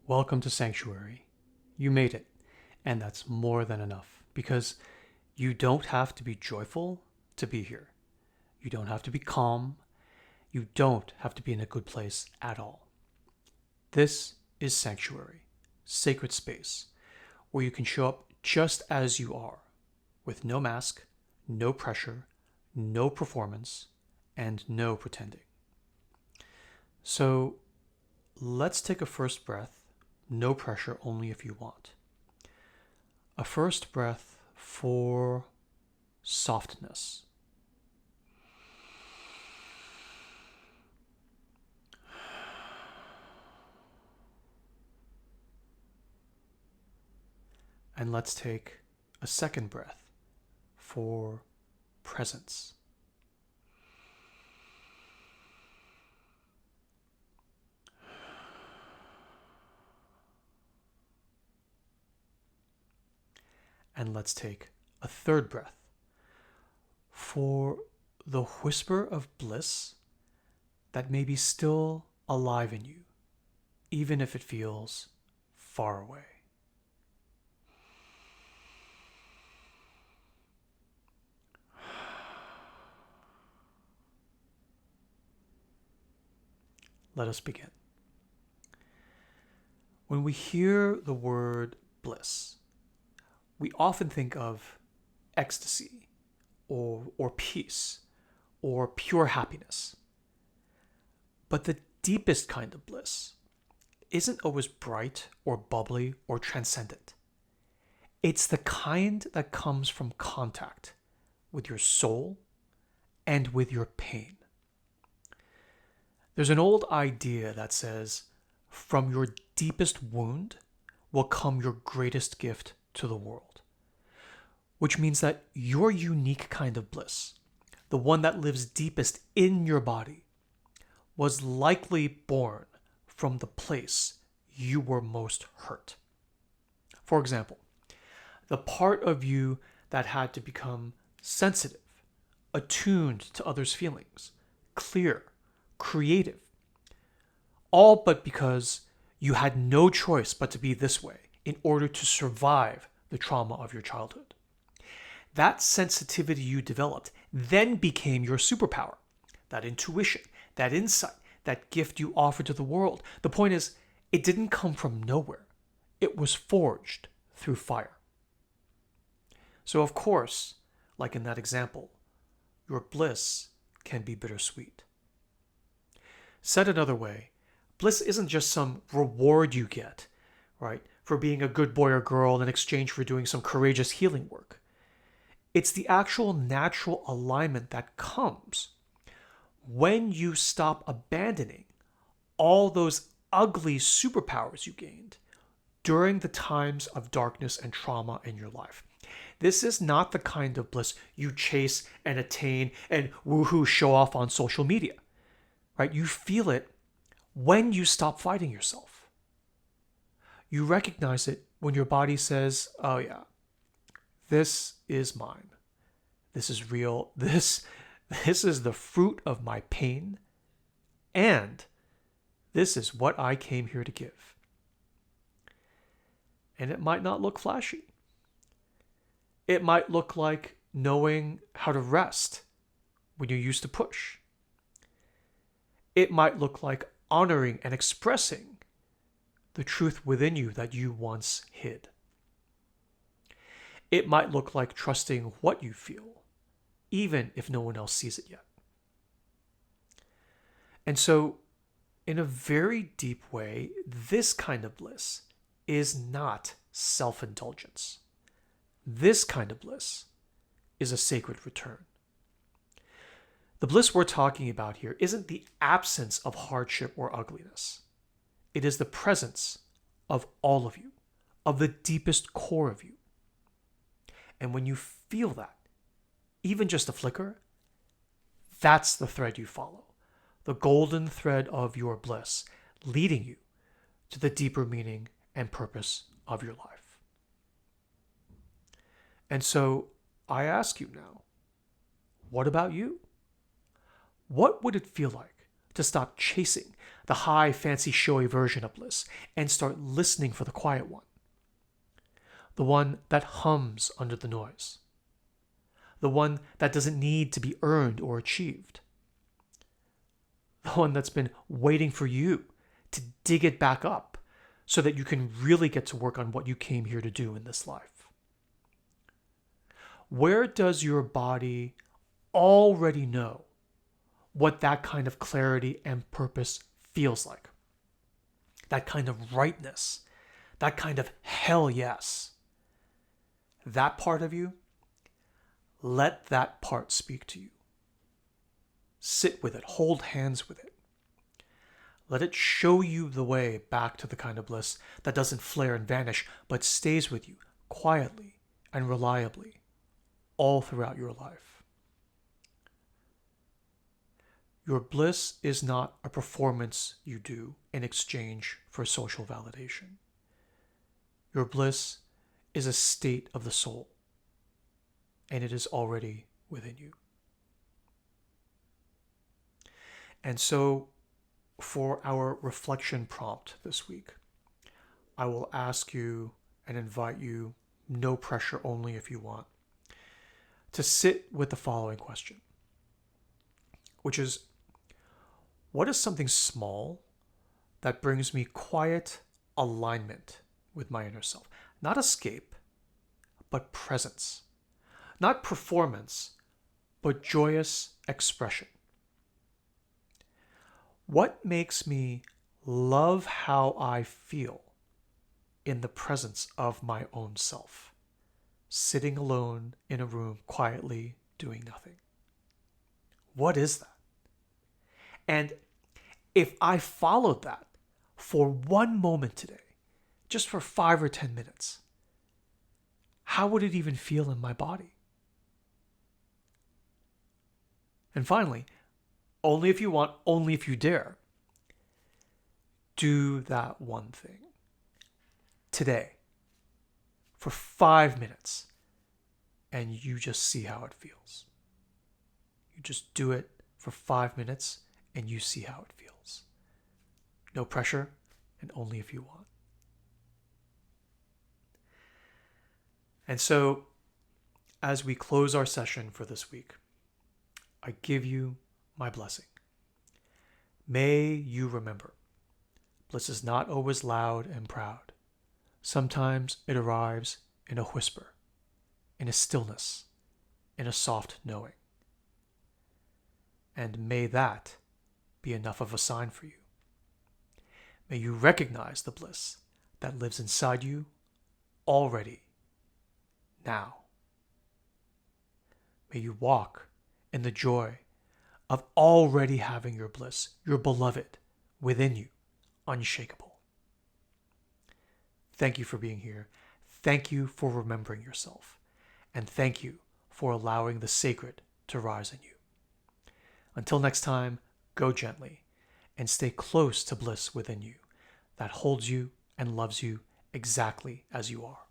Welcome to Sanctuary. You made it, and that's more than enough because you don't have to be joyful to be here. You don't have to be calm. You don't have to be in a good place at all. This is Sanctuary, sacred space, where you can show up just as you are, with no mask, no pressure, no performance, and no pretending. So let's take a first breath. No pressure, only if you want. A first breath for softness. And let's take a second breath for presence. And let's take a third breath for the whisper of bliss that may be still alive in you, even if it feels far away. Let us begin. When we hear the word bliss, we often think of ecstasy or peace or pure happiness. But the deepest kind of bliss isn't always bright or bubbly or transcendent. It's the kind that comes from contact with your soul and with your pain. There's an old idea that says, from your deepest wound will come your greatest gift to the world. Which means that your unique kind of bliss, the one that lives deepest in your body, was likely born from the place you were most hurt. For example, the part of you that had to become sensitive, attuned to others' feelings, clear, creative, all but because you had no choice but to be this way in order to survive the trauma of your childhood. That sensitivity you developed then became your superpower, that intuition, that insight, that gift you offered to the world. The point is, it didn't come from nowhere. It was forged through fire. So of course, like in that example, your bliss can be bittersweet. Said another way, bliss isn't just some reward you get, right, for being a good boy or girl in exchange for doing some courageous healing work. It's the actual natural alignment that comes when you stop abandoning all those ugly superpowers you gained during the times of darkness and trauma in your life. This is not the kind of bliss you chase and attain and woohoo show off on social media, right? You feel it when you stop fighting yourself. You recognize it when your body says, oh yeah, this is mine. This is real. This is the fruit of my pain. And this is what I came here to give. And it might not look flashy. It might look like knowing how to rest when you used to push. It might look like honoring and expressing the truth within you that you once hid. It might look like trusting what you feel, even if no one else sees it yet. And so, in a very deep way, this kind of bliss is not self-indulgence. This kind of bliss is a sacred return. The bliss we're talking about here isn't the absence of hardship or ugliness. It is the presence of all of you, of the deepest core of you. And when you feel that, even just a flicker, that's the thread you follow, the golden thread of your bliss, leading you to the deeper meaning and purpose of your life. And so I ask you now, what about you? What would it feel like to stop chasing the high, fancy, showy version of bliss and start listening for the quiet one. The one that hums under the noise. The one that doesn't need to be earned or achieved. The one that's been waiting for you to dig it back up so that you can really get to work on what you came here to do in this life. Where does your body already know what that kind of clarity and purpose feels like? That kind of rightness, that kind of hell yes. That part of you, let that part speak to you. Sit with it, hold hands with it. Let it show you the way back to the kind of bliss that doesn't flare and vanish, but stays with you quietly and reliably all throughout your life. Your bliss is not a performance you do in exchange for social validation. Your bliss is a state of the soul, and it is already within you. And so, for our reflection prompt this week, I will ask you and invite you, no pressure, only if you want, to sit with the following question, which is, what is something small that brings me quiet alignment with my inner self? Not escape, but presence. Not performance, but joyous expression. What makes me love how I feel in the presence of my own self, sitting alone in a room quietly doing nothing? What is that? And if I followed that for one moment today, just for 5 or 10 minutes, how would it even feel in my body? And finally, only if you want, only if you dare, do that one thing today for 5 minutes, and you just see how it feels. You just do it for 5 minutes and you see how it feels. No pressure, and only if you want. And so, as we close our session for this week, I give you my blessing. May you remember, bliss is not always loud and proud. Sometimes it arrives in a whisper, in a stillness, in a soft knowing. And may that be enough of a sign for you. May you recognize the bliss that lives inside you already, now. May you walk in the joy of already having your bliss, your beloved, within you, unshakable. Thank you for being here. Thank you for remembering yourself. And thank you for allowing the sacred to rise in you. Until next time, go gently and stay close to bliss within you that holds you and loves you exactly as you are.